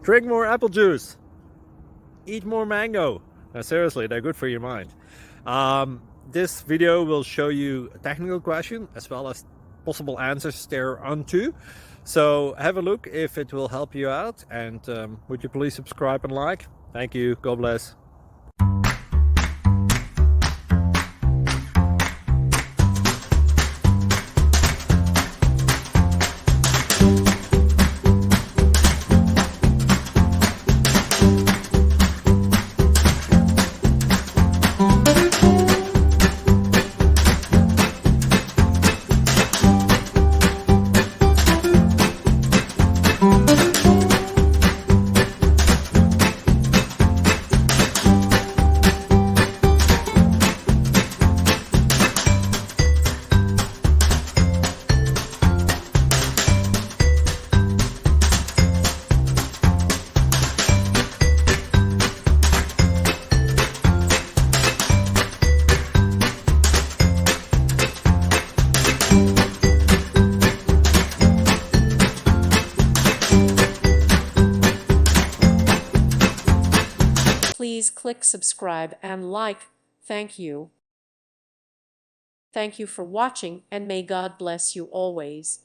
Drink more apple juice. Eat more mango. Now, seriously, they're good for your mind. This video will show you a technical question as well as possible answers thereunto. So have a look if it will help you out, and would you please subscribe and like? Thank you. God bless. Please click subscribe and like. Thank you. Thank you for watching, and may God bless you always.